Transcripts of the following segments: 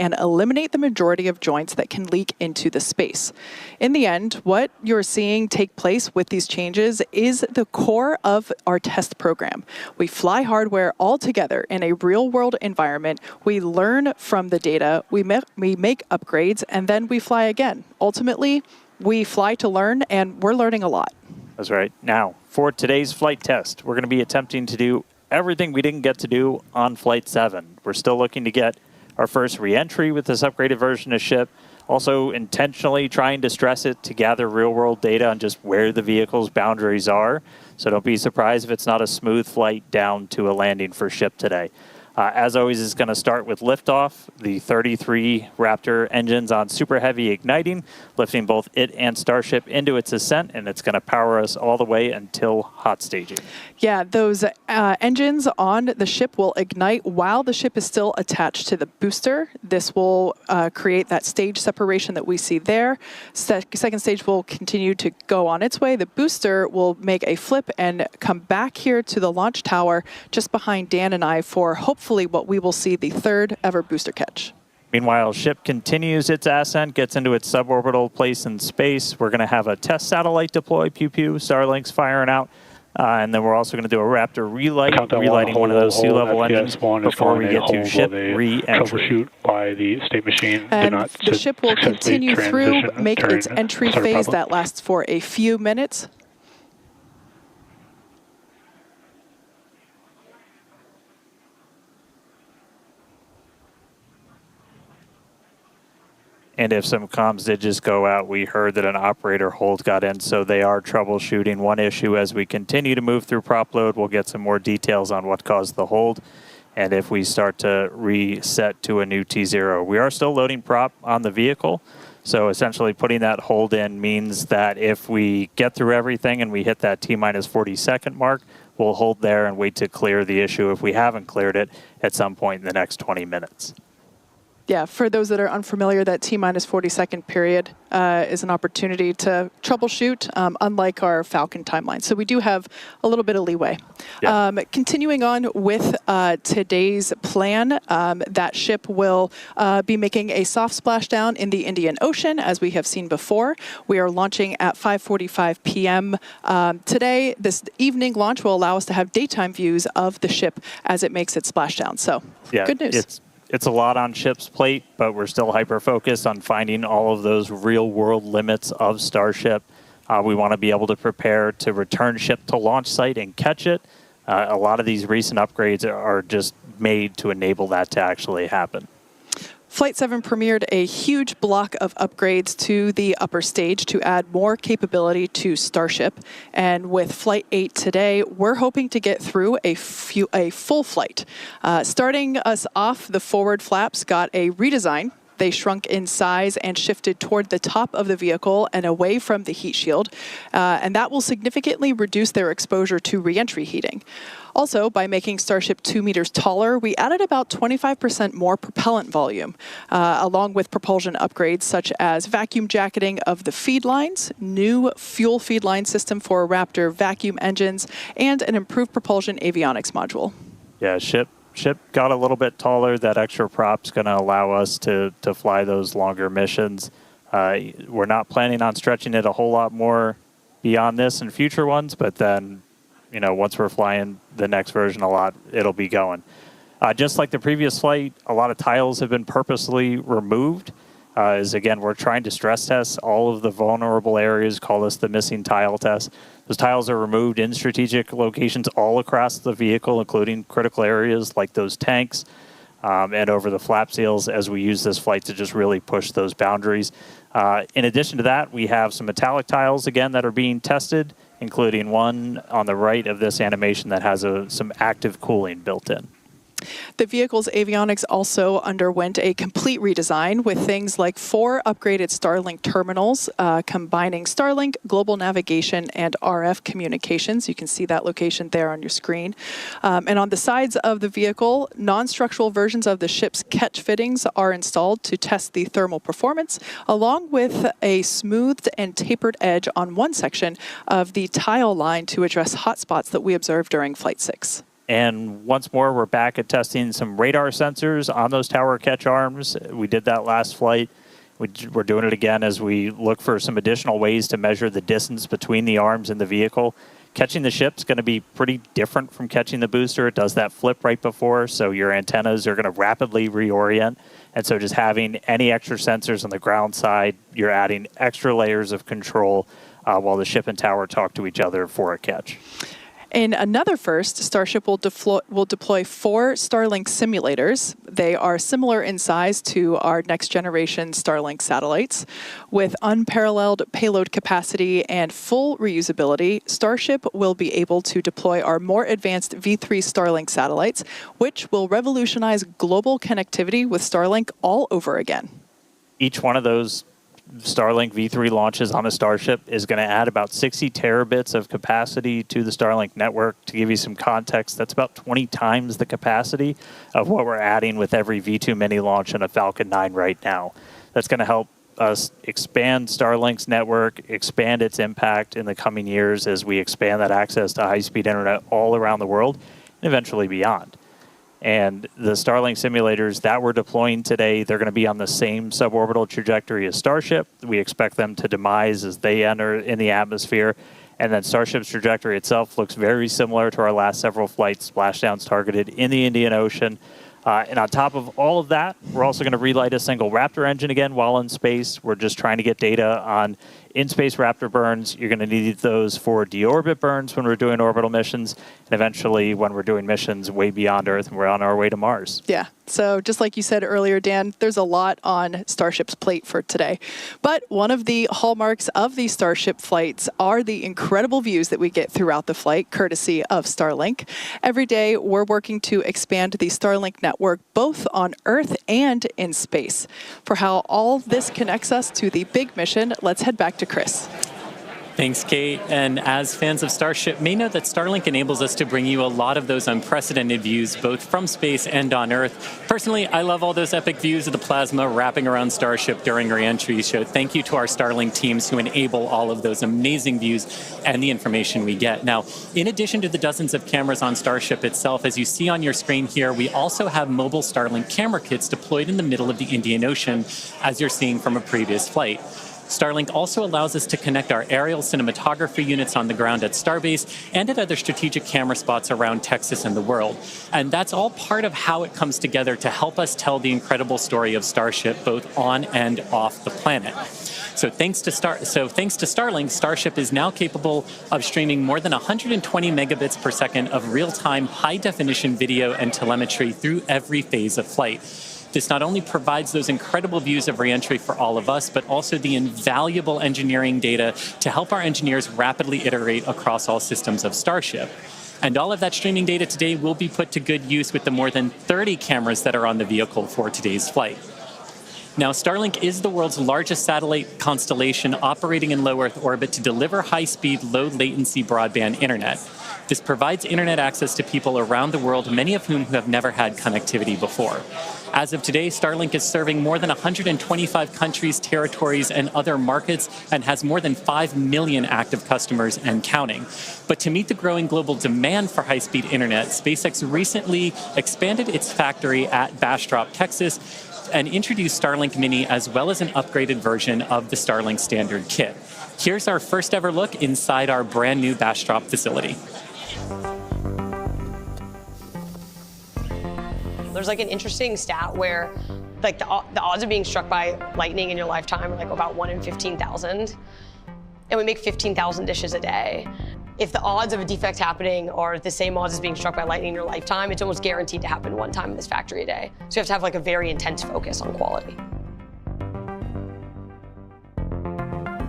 and eliminate the majority of joints that can leak into the space. In the end, what you're seeing take place with these changes is the core of our test program. We fly hardware all together in a real-world environment. We learn from the data, we make upgrades, and then we fly again. Ultimately, we fly to learn, and we're learning a lot. That's right. Now, for today's flight test, we're going to be attempting to do everything we didn't get to do on Flight 7. We're still looking to get our first re-entry with this upgraded version of ship. Also intentionally trying to stress it to gather real-world data on just where the vehicle's boundaries are. So don't be surprised if it's not a smooth flight down to a landing for ship today. As always, it's going to start with liftoff, the 33 Raptor engines on super heavy igniting, lifting both it and Starship into its ascent, and it's going to power us all the way until hot staging. Yeah, those engines on the ship will ignite while the ship is still attached to the booster. This will create that stage separation that we see there. Second stage will continue to go on its way. The booster will make a flip and come back here to the launch tower just behind Dan and I for hopefully what we will see the third ever booster catch. Meanwhile, ship continues its ascent, gets into its suborbital place in space. We're going to have a test satellite deploy, pew-pew, Starlink's firing out. And then we're also going to do a Raptor relighting one of those sea-level engines before we get to ship re-entry. Troubleshoot by the state machine. And the ship will continue through, make its entry phase that lasts for a few minutes. And if some comms did just go out, we heard that an operator hold got in, so they are troubleshooting one issue. As we continue to move through prop load, we'll get some more details on what caused the hold, and if we start to reset to a new T0. We are still loading prop on the vehicle, so essentially putting that hold in means that if we get through everything and we hit that T-minus 40-second mark, we'll hold there and wait to clear the issue if we haven't cleared it at some point in the next 20 minutes. Yeah, for those that are unfamiliar, that T-minus 40-second period is an opportunity to troubleshoot, unlike our Falcon timeline. So we do have a little bit of leeway. Yeah. Continuing on with today's plan, that ship will be making a soft splashdown in the Indian Ocean, as we have seen before. We are launching at 5:45 p.m. Today. This evening launch will allow us to have daytime views of the ship as it makes its splashdown. So, yeah, good news. It's a lot on ship's plate, but we're still hyper-focused on finding all of those real-world limits of Starship. We want to be able to prepare to return ship to launch site and catch it. A lot of these recent upgrades are just made to enable that to actually happen. Flight 7 premiered a huge block of upgrades to the upper stage to add more capability to Starship. And with Flight 8 today, we're hoping to get through a full flight. Starting us off, the forward flaps got a redesign. They shrunk in size and shifted toward the top of the vehicle and away from the heat shield. And that will significantly reduce their exposure to re-entry heating. Also, by making Starship 2 meters taller, we added about 25% more propellant volume, along with propulsion upgrades such as vacuum jacketing of the feed lines, new fuel feed line system for Raptor vacuum engines, and an improved propulsion avionics module. Yeah, ship got a little bit taller. That extra prop's going to allow us to fly those longer missions. We're not planning on stretching it a whole lot more beyond this in future ones, but then, you know, once we're flying the next version a lot, it'll be going. Just like the previous flight, a lot of tiles have been purposely removed. Again, we're trying to stress test all of the vulnerable areas, call this the missing tile test. Those tiles are removed in strategic locations all across the vehicle, including critical areas like those tanks and over the flap seals, as we use this flight to just really push those boundaries. In addition to that, we have some metallic tiles, again, that are being tested, including one on the right of this animation that has some active cooling built in. The vehicle's avionics also underwent a complete redesign with things like 4 upgraded Starlink terminals, combining Starlink, global navigation, and RF communications. You can see that location there on your screen. And on the sides of the vehicle, non-structural versions of the ship's catch fittings are installed to test the thermal performance, along with a smoothed and tapered edge on one section of the tile line to address hotspots that we observed during Flight 6. And once more, we're back at testing some radar sensors on those tower catch arms. We did that last flight. We're doing it again as we look for some additional ways to measure the distance between the arms in the vehicle. Catching the ship's going to be pretty different from catching the booster. It does that flip right before, so your antennas are going to rapidly reorient. And so just having any extra sensors on the ground side, you're adding extra layers of control while the ship and tower talk to each other for a catch. In another first, Starship will deploy 4 Starlink simulators. They are similar in size to our next generation Starlink satellites. With unparalleled payload capacity and full reusability, Starship will be able to deploy our more advanced V3 Starlink satellites, which will revolutionize global connectivity with Starlink all over again. Each one of those Starlink V3 launches on a Starship is going to add about 60 terabits of capacity to the Starlink network. To give you some context, that's about 20 times the capacity of what we're adding with every V2 mini launch in a Falcon 9 right now. That's going to help us expand Starlink's network, expand its impact in the coming years as we expand that access to high-speed internet all around the world and eventually beyond. And the Starlink simulators that we're deploying today, they're going to be on the same suborbital trajectory as Starship. We expect them to demise as they enter in the atmosphere. And then Starship's trajectory itself looks very similar to our last several flights, splashdowns targeted in the Indian Ocean. And on top of all of that, we're also going to relight a single Raptor engine again while in space. We're just trying to get data on in-space Raptor burns. You're going to need those for deorbit burns when we're doing orbital missions, and eventually when we're doing missions way beyond Earth and we're on our way to Mars. Yeah, so just like you said earlier, Dan, there's a lot on Starship's plate for today. But one of the hallmarks of these Starship flights are the incredible views that we get throughout the flight, courtesy of Starlink. Every day, we're working to expand the Starlink network both on Earth and in space. For how all this connects us to the big mission, let's head back to Chris. Thanks, Kate. And as fans of Starship may know that Starlink enables us to bring you a lot of those unprecedented views, both from space and on Earth. Personally, I love all those epic views of the plasma wrapping around Starship during re-entry. So thank you to our Starlink teams who enable all of those amazing views and the information we get. Now, in addition to the dozens of cameras on Starship itself, as you see on your screen here, we also have mobile Starlink camera kits deployed in the middle of the Indian Ocean, as you're seeing from a previous flight. Starlink also allows us to connect our aerial cinematography units on the ground at Starbase and at other strategic camera spots around Texas and the world. And that's all part of how it comes together to help us tell the incredible story of Starship, both on and off the planet. So thanks to Starlink, Starship is now capable of streaming more than 120 megabits per second of real-time, high-definition video and telemetry through every phase of flight. This not only provides those incredible views of reentry for all of us, but also the invaluable engineering data to help our engineers rapidly iterate across all systems of Starship. And all of that streaming data today will be put to good use with the more than 30 cameras that are on the vehicle for today's flight. Now, Starlink is the world's largest satellite constellation operating in low Earth orbit to deliver high-speed, low-latency broadband internet. This provides internet access to people around the world, many of whom have never had connectivity before. As of today, Starlink is serving more than 125 countries, territories, and other markets, and has more than 5 million active customers and counting. But to meet the growing global demand for high-speed internet, SpaceX recently expanded its factory at Bastrop, Texas, and introduced Starlink Mini as well as an upgraded version of the Starlink standard kit. Here's our first ever look inside our brand new Bastrop facility. There's like an interesting stat where like the odds of being struck by lightning in your lifetime are like about 1 in 15,000. And we make 15,000 dishes a day. If the odds of a defect happening are the same odds as being struck by lightning in your lifetime, it's almost guaranteed to happen one time in this factory a day. So you have to have like a very intense focus on quality.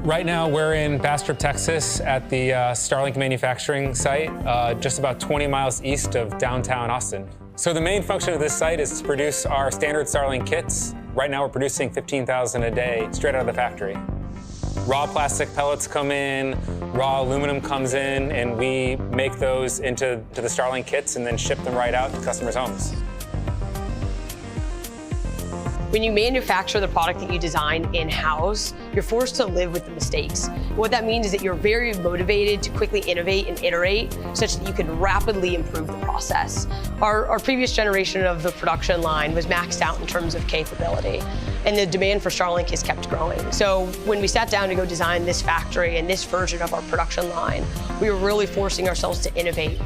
Right now, we're in Bastrop, Texas at the Starlink manufacturing site, just about 20 miles east of downtown Austin. So the main function of this site is to produce our standard Starlink kits. Right now, we're producing 15,000 a day straight out of the factory. Raw plastic pellets come in, raw aluminum comes in, and we make those into the Starlink kits and then ship them right out to customers' homes. When you manufacture the product that you design in-house, you're forced to live with the mistakes. What that means is that you're very motivated to quickly innovate and iterate such that you can rapidly improve the process. Our previous generation of the production line was maxed out in terms of capability, and the demand for Starlink has kept growing. So when we sat down to go design this factory and this version of our production line, we were really forcing ourselves to innovate.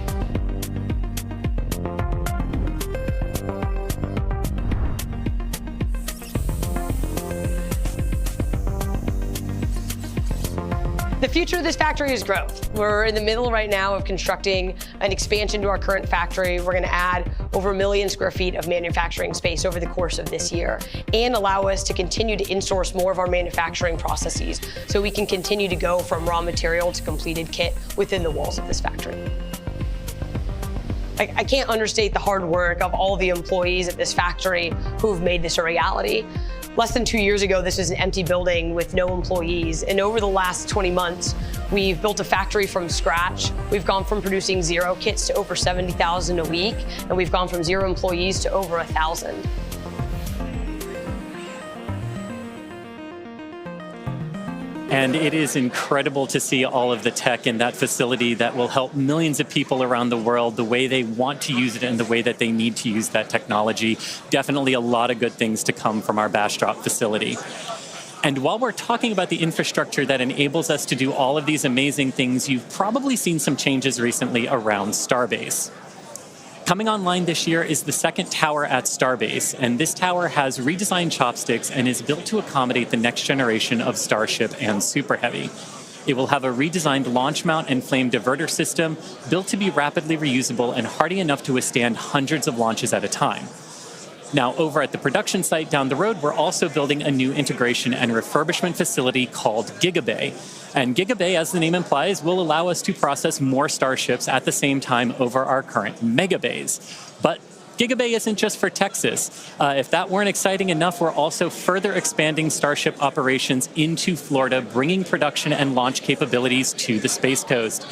The future of this factory is growth. We're in the middle right now of constructing an expansion to our current factory. We're going to add over 1 million square feet of manufacturing space over the course of this year and allow us to continue to insource more of our manufacturing processes so we can continue to go from raw material to completed kit within the walls of this factory. I can't understate the hard work of all the employees at this factory who've made this a reality. Less than 2 years ago, this was an empty building with no employees. And over the last 20 months, we've built a factory from scratch. We've gone from producing 0 kits to over 70,000 a week. And we've gone from 0 employees to over 1,000. And it is incredible to see all of the tech in that facility that will help millions of people around the world the way they want to use it and the way that they need to use that technology. Definitely a lot of good things to come from our Bastrop facility. And while we're talking about the infrastructure that enables us to do all of these amazing things, you've probably seen some changes recently around Starbase. Coming online this year is the second tower at Starbase, and this tower has redesigned chopsticks and is built to accommodate the next generation of Starship and Super Heavy. It will have a redesigned launch mount and flame diverter system built to be rapidly reusable and hardy enough to withstand hundreds of launches at a time. Now, over at the production site down the road, we're also building a new integration and refurbishment facility called Gigabay. And Gigabay, as the name implies, will allow us to process more Starships at the same time over our current Megabays. But Gigabay isn't just for Texas. If that weren't exciting enough, we're also further expanding Starship operations into Florida, bringing production and launch capabilities to the Space Coast.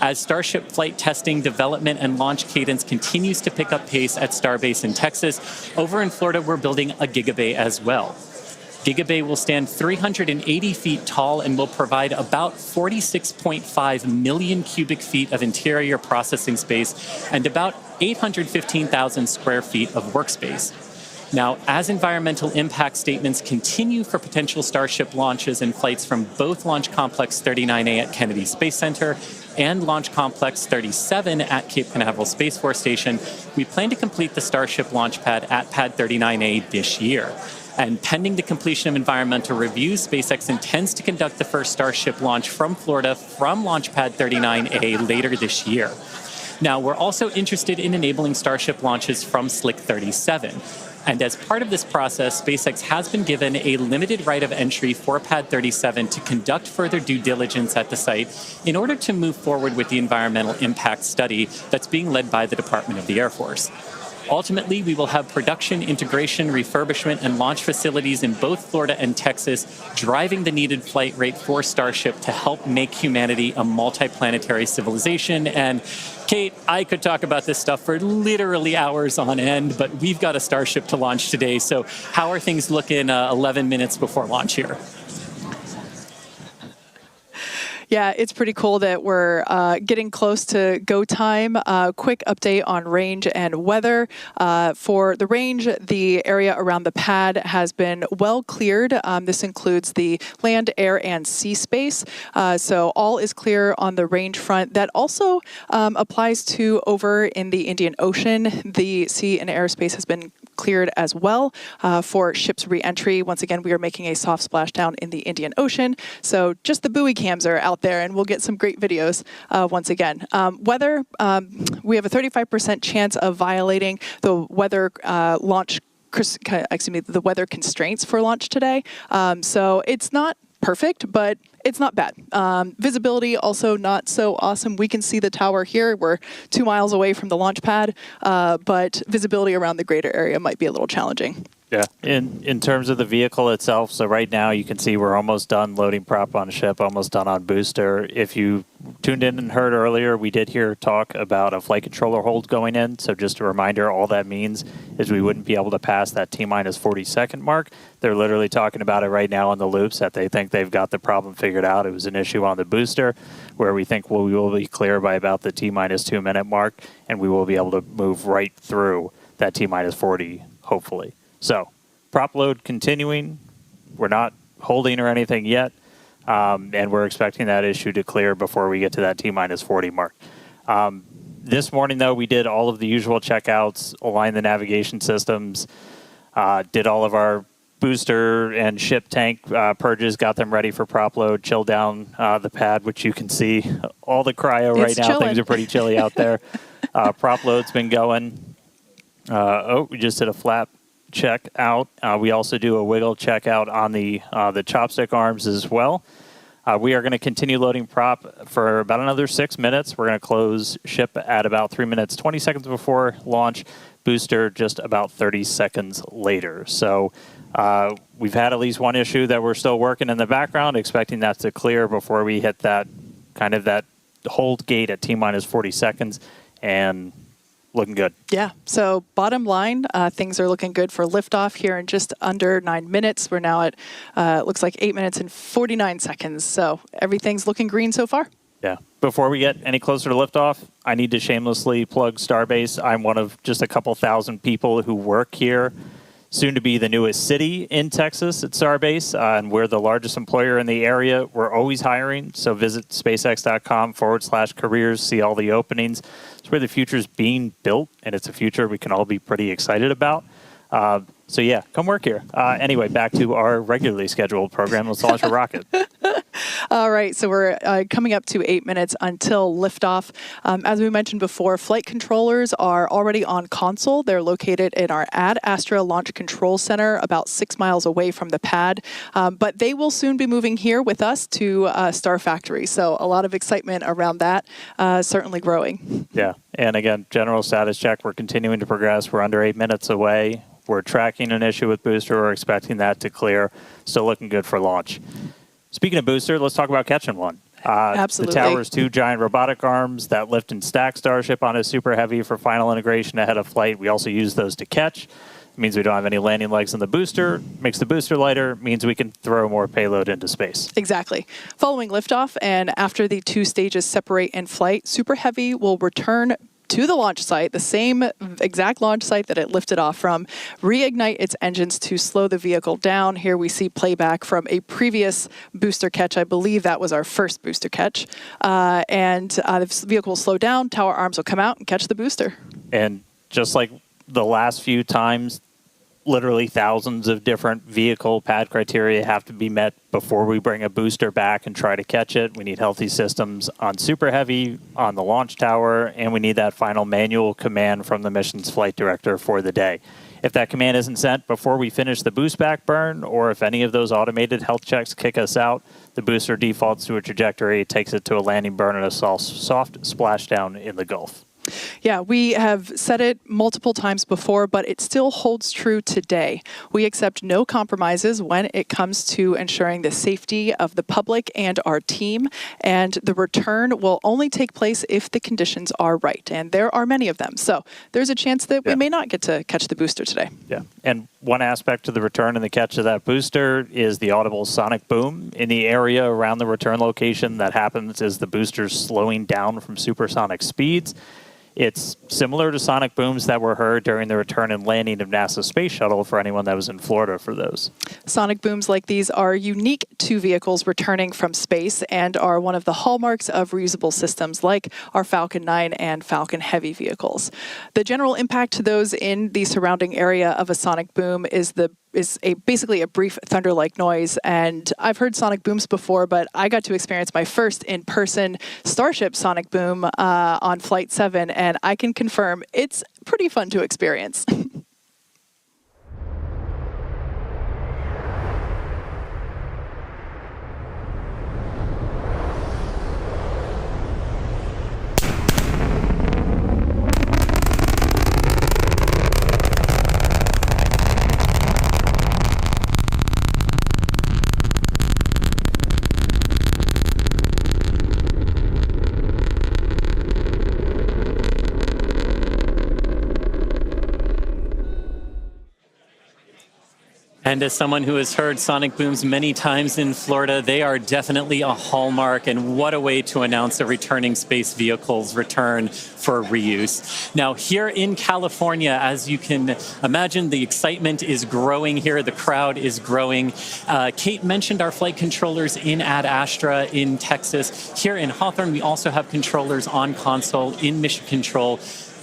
As Starship flight testing, development, and launch cadence continues to pick up pace at Starbase in Texas, over in Florida, we're building a Gigabay as well. Gigabay will stand 380 feet tall and will provide about 46.5 million cubic feet of interior processing space and about 815,000 square feet of workspace. Now, as environmental impact statements continue for potential Starship launches and flights from both Launch Complex 39A at Kennedy Space Center and Launch Complex 37 at Cape Canaveral Space Force Station, we plan to complete the Starship launch pad at Pad 39A this year. And pending the completion of environmental reviews, SpaceX intends to conduct the first Starship launch from Florida from Launch Pad 39A later this year. Now, we're also interested in enabling Starship launches from Slick 37. And as part of this process, SpaceX has been given a limited right of entry for Pad 37 to conduct further due diligence at the site in order to move forward with the environmental impact study that's being led by the Department of the Air Force. Ultimately, we will have production, integration, refurbishment, and launch facilities in both Florida and Texas, driving the needed flight rate for Starship to help make humanity a multiplanetary civilization. And Kate, I could talk about this stuff for literally hours on end, but we've got a Starship to launch today. So how are things looking 11 minutes before launch here? Yeah, it's pretty cool that we're getting close to go time. Quick update on range and weather. For the range, the area around the pad has been well cleared. This includes the land, air, and sea space. So all is clear on the range front. That also applies to over in the Indian Ocean. The sea and airspace has been cleared as well for ships re-entry. Once again, we are making a soft splashdown in the Indian Ocean. So just the buoy cams are out there, and we'll get some great videos once again. Weather, we have a 35% chance of violating the weather the weather constraints for launch today. So it's not perfect, but it's not bad. Visibility also not so awesome. We can see the tower here. We're 2 miles away from the launch pad, but visibility around the greater area might be a little challenging. Yeah. In terms of the vehicle itself, so right now you can see we're almost done loading prop on ship, almost done on booster. If you tuned in and heard earlier, we did hear talk about a flight controller hold going in. So just a reminder, all that means is we wouldn't be able to pass that T-minus 40-second mark. They're literally talking about it right now on the loops that they think they've got the problem figured out. It was an issue on the booster where we think we will be clear by about the T-minus 2-minute mark, and we will be able to move right through that T-minus 40, hopefully. So, prop load continuing. We're not holding or anything yet, and we're expecting that issue to clear before we get to that T-minus 40 mark. This morning, though, we did all of the usual checkouts, aligned the navigation systems, did all of our booster and ship tank purges, got them ready for prop load, chilled down the pad, which you can see all the cryo right now. Chilling. Things are pretty chilly out there. Prop load's been going. We just did a flap check out. We also do a wiggle check out on the chopstick arms as well. We are going to continue loading prop for about another 6 minutes. We're going to close ship at about 3 minutes, 20 seconds before launch. Booster just about 30 seconds later. So we've had at least one issue that we're still working in the background, expecting that to clear before we hit that kind of that hold gate at T-minus 40 seconds, and looking good. Yeah. So bottom line, things are looking good for liftoff here in just under 9 minutes. We're now at, looks like 8 minutes and 49 seconds. So everything's looking green so far. Yeah. Before we get any closer to liftoff, I need to shamelessly plug Starbase. I'm one of just a couple thousand people who work here. Soon to be the newest city in Texas at Starbase, and we're the largest employer in the area. We're always hiring, so visit spacex.com/careers, see all the openings. It's where the future's being built, and it's a future we can all be pretty excited about. So yeah, come work here. Anyway, back to our regularly scheduled program. Let's launch a rocket. All right, so we're coming up to 8 minutes until liftoff. As we mentioned before, flight controllers are already on console. They're located in our Ad Astra Launch Control Center, about 6 miles away from the pad. But they will soon be moving here with us to Star Factory. So a lot of excitement around that, certainly growing. Yeah, and again, general status check. We're continuing to progress. We're under 8 minutes away. We're tracking an issue with booster. We're expecting that to clear. Still looking good for launch. Speaking of booster, let's talk about catching one. Absolutely. The tower's 2 giant robotic arms that lift and stack Starship on a Super Heavy for final integration ahead of flight. We also use those to catch. It means we don't have any landing legs in the booster. Makes the booster lighter. Means we can throw more payload into space. Exactly. Following liftoff and after the 2 stages separate in flight, Super Heavy will return to the launch site, the same exact launch site that it lifted off from, reignite its engines to slow the vehicle down. Here we see playback from a previous booster catch. I believe that was our first booster catch. The vehicle will slow down, tower arms will come out and catch the booster. And just like the last few times, literally thousands of different vehicle pad criteria have to be met before we bring a booster back and try to catch it. We need healthy systems on Super Heavy, on the launch tower, and we need that final manual command from the mission's flight director for the day. If that command isn't sent before we finish the boost back burn, or if any of those automated health checks kick us out, the booster defaults to a trajectory, takes it to a landing burn and a soft splashdown in the Gulf. Yeah, we have said it multiple times before, but it still holds true today. We accept no compromises when it comes to ensuring the safety of the public and our team, and the return will only take place if the conditions are right, and there are many of them. So there's a chance that we may not get to catch the booster today. Yeah, and one aspect to the return and the catch of that booster is the audible sonic boom in the area around the return location that happens as the booster's slowing down from supersonic speeds. It's similar to sonic booms that were heard during the return and landing of NASA's space shuttle for anyone that was in Florida for those. Sonic booms like these are unique to vehicles returning from space and are one of the hallmarks of reusable systems like our Falcon 9 and Falcon Heavy vehicles. The general impact to those in the surrounding area of a sonic boom is basically a brief thunder-like noise. And I've heard sonic booms before, but I got to experience my first in-person Starship sonic boom on Flight 7, and I can confirm it's pretty fun to experience. And as someone who has heard sonic booms many times in Florida, they are definitely a hallmark, and what a way to announce a returning space vehicle's return for reuse. Now, here in California, as you can imagine, the excitement is growing here. The crowd is growing. Kate mentioned our flight controllers in Ad Astra in Texas. Here in Hawthorne, we also have controllers on console in Mission Control,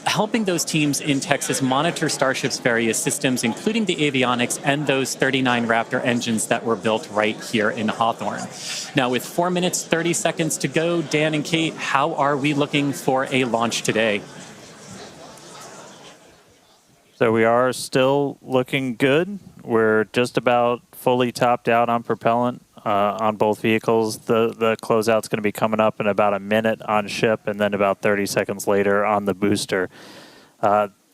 helping those teams in Texas monitor Starship's various systems, including the avionics and those 39 Raptor engines that were built right here in Hawthorne. Now, with 4 minutes, 30 seconds to go, Dan and Kate, how are we looking for a launch today? So we are still looking good. We're just about fully topped out on propellant on both vehicles. The closeout's going to be coming up in about a minute on ship, and then about 30 seconds later on the booster.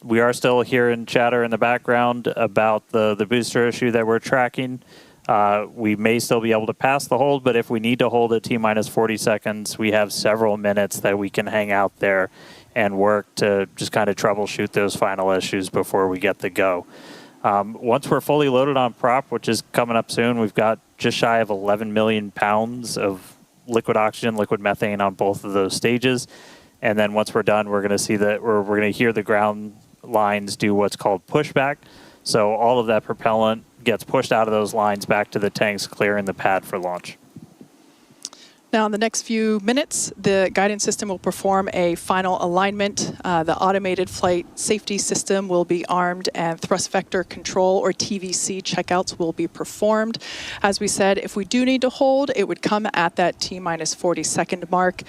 We are still hearing chatter in the background about the booster issue that we're tracking. We may still be able to pass the hold, but if we need to hold at T-minus 40 seconds, we have several minutes that we can hang out there and work to just kind of troubleshoot those final issues before we get the go. Once we're fully loaded on prop, which is coming up soon, we've got just shy of 11 million pounds of liquid oxygen, liquid methane on both of those stages. And then once we're done, we're going to see that we're going to hear the ground lines do what's called pushback. So all of that propellant gets pushed out of those lines back to the tanks, clearing the pad for launch. Now, in the next few minutes, the guidance system will perform a final alignment. The automated flight safety system will be armed, and thrust vector control, or TVC, checkouts will be performed. As we said, if we do need to hold, it would come at that T-minus 40 second mark.